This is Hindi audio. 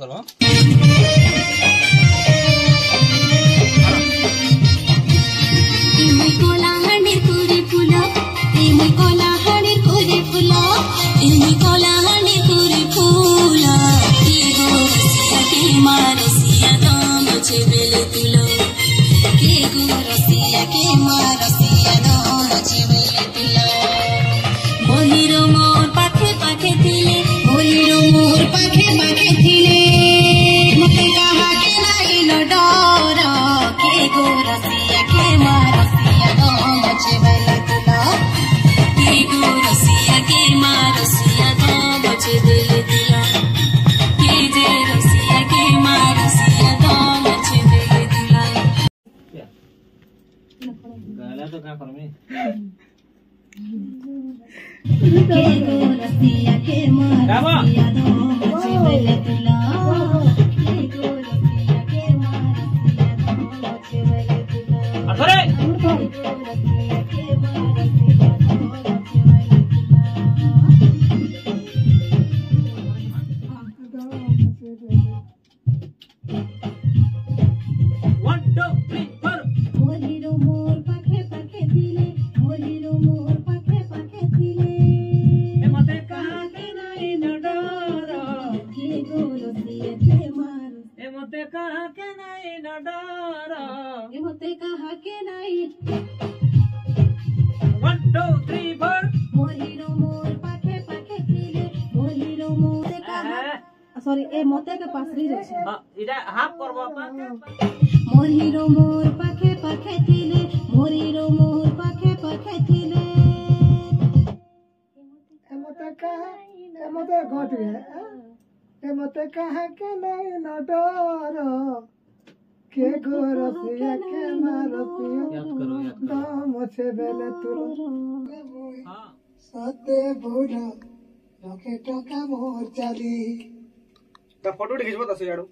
करो गाला तो क्या करमी सॉरी ए मोते के पास रही रे हां इडा हाफ करबो अपन मोर हीरो मोर पाखे पाखे थिले मोर हीरो मोर पाखे पाखे थिले ए मोते गट है ए मोते कहा के नहीं न डर के गोरसिया के मारसिया याद करो दाम छे बेले तुलो हां सते बुढ़ा रॉकेट का मोर चाली फोटो खींचबो दस याडू